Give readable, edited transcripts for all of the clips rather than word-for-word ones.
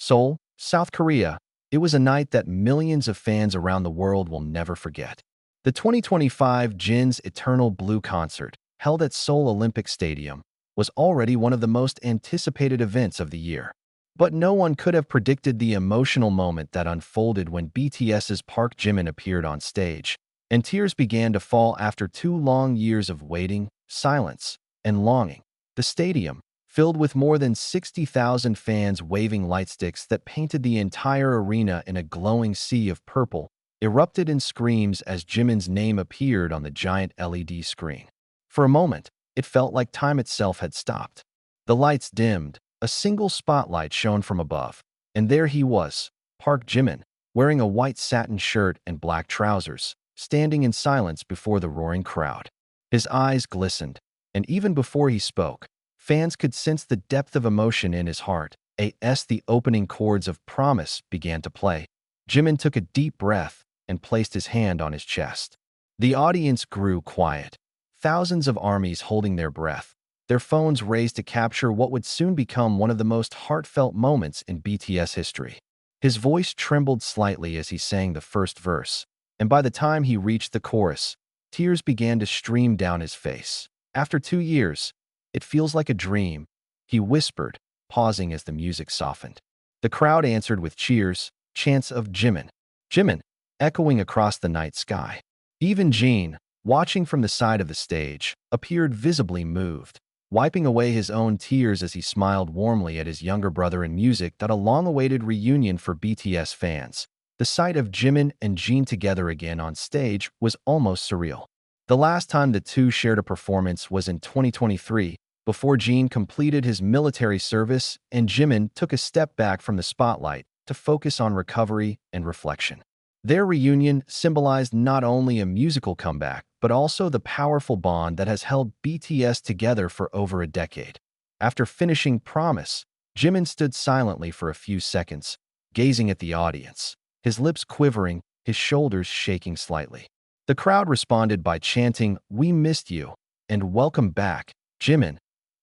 Seoul, South Korea. It was a night that millions of fans around the world will never forget. The 2025 Jin's Eternal Blue concert, held at Seoul Olympic Stadium, was already one of the most anticipated events of the year. But no one could have predicted the emotional moment that unfolded when BTS's Park Jimin appeared on stage, and tears began to fall after 2 long years of waiting, silence, and longing. The stadium, filled with more than 60,000 fans waving lightsticks that painted the entire arena in a glowing sea of purple, erupted in screams as Jimin's name appeared on the giant LED screen. For a moment, it felt like time itself had stopped. The lights dimmed, a single spotlight shone from above, and there he was, Park Jimin, wearing a white satin shirt and black trousers, standing in silence before the roaring crowd. His eyes glistened, and even before he spoke, fans could sense the depth of emotion in his heart. As the opening chords of Promise began to play, Jimin took a deep breath and placed his hand on his chest. The audience grew quiet, thousands of armies holding their breath, their phones raised to capture what would soon become one of the most heartfelt moments in BTS history. His voice trembled slightly as he sang the first verse, and by the time he reached the chorus, tears began to stream down his face. After 2 years, it feels like a dream, he whispered, pausing as the music softened. The crowd answered with cheers, chants of Jimin, Jimin, echoing across the night sky. Even Jin, watching from the side of the stage, appeared visibly moved, wiping away his own tears as he smiled warmly at his younger brother in music that a long-awaited reunion for BTS fans. The sight of Jimin and Jin together again on stage was almost surreal. The last time the two shared a performance was in 2023, before Jin completed his military service and Jimin took a step back from the spotlight to focus on recovery and reflection. Their reunion symbolized not only a musical comeback, but also the powerful bond that has held BTS together for over a decade. After finishing Promise, Jimin stood silently for a few seconds, gazing at the audience, his lips quivering, his shoulders shaking slightly. The crowd responded by chanting, "We missed you," and "Welcome back, Jimin,"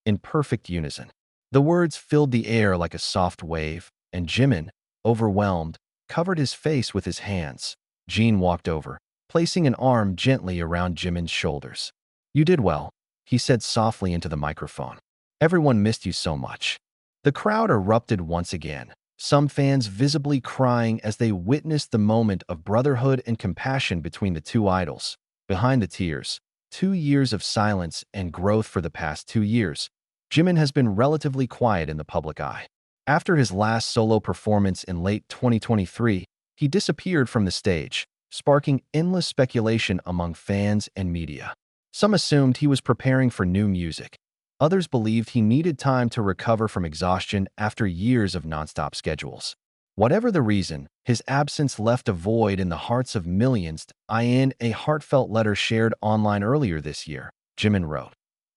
in perfect unison. The words filled the air like a soft wave, and Jimin, overwhelmed, covered his face with his hands. Jin walked over, placing an arm gently around Jimin's shoulders. "You did well," he said softly into the microphone. "Everyone missed you so much." The crowd erupted once again, some fans visibly crying as they witnessed the moment of brotherhood and compassion between the two idols. Behind the tears, 2 years of silence and growth. For the past 2 years, Jimin has been relatively quiet in the public eye. After his last solo performance in late 2023, he disappeared from the stage, sparking endless speculation among fans and media. Some assumed he was preparing for new music. Others believed he needed time to recover from exhaustion after years of nonstop schedules. Whatever the reason, his absence left a void in the hearts of millions. In a heartfelt letter shared online earlier this year, Jimin wrote,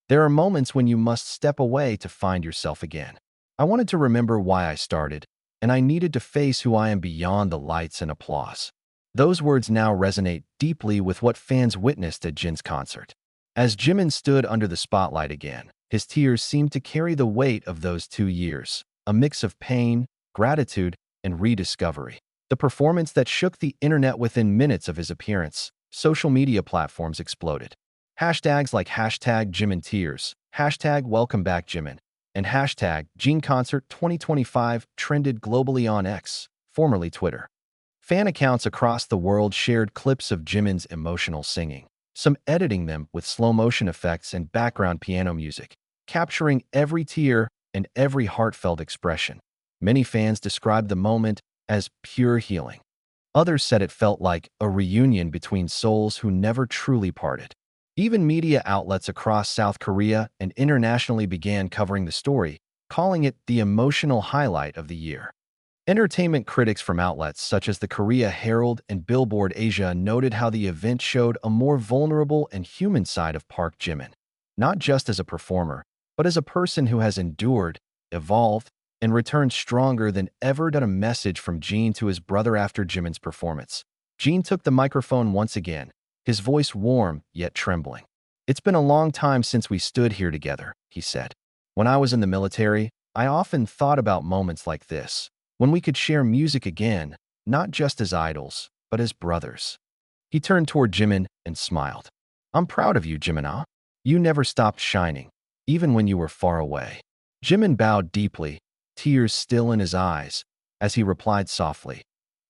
"There are moments when you must step away to find yourself again. I wanted to remember why I started, and I needed to face who I am beyond the lights and applause." Those words now resonate deeply with what fans witnessed at Jin's concert. As Jimin stood under the spotlight again, his tears seemed to carry the weight of those 2 years, a mix of pain, gratitude, and rediscovery. The performance that shook the internet within minutes of his appearance. Social media platforms exploded. Hashtags like #JiminTears, #WelcomeBackJimin, and #JinConcert2025 trended globally on X, formerly Twitter. Fan accounts across the world shared clips of Jimin's emotional singing, some editing them with slow-motion effects and background piano music, capturing every tear and every heartfelt expression. Many fans described the moment as pure healing. Others said it felt like a reunion between souls who never truly parted. Even media outlets across South Korea and internationally began covering the story, calling it the emotional highlight of the year. Entertainment critics from outlets such as the Korea Herald and Billboard Asia noted how the event showed a more vulnerable and human side of Park Jimin, not just as a performer, but as a person who has endured, evolved, and returned stronger than ever. A message from Jin to his brother after Jimin's performance. Jin took the microphone once again, his voice warm yet trembling. "It's been a long time since we stood here together," he said. "When I was in the military, I often thought about moments like this, when we could share music again, not just as idols, but as brothers. He turned toward Jimin and smiled. I'm proud of you, Jimin. You never stopped shining, even when you were far away. Jimin bowed deeply, tears still in his eyes, as he replied softly,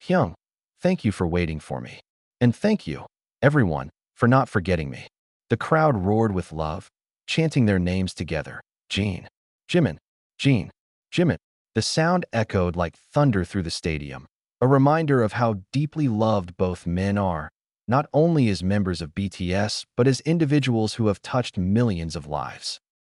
Hyung, thank you for waiting for me. And thank you, everyone, for not forgetting me. The crowd roared with love, chanting their names together. Jin, Jimin, Jin, Jimin. The sound echoed like thunder through the stadium, a reminder of how deeply loved both men are, not only as members of BTS, but as individuals who have touched millions of lives.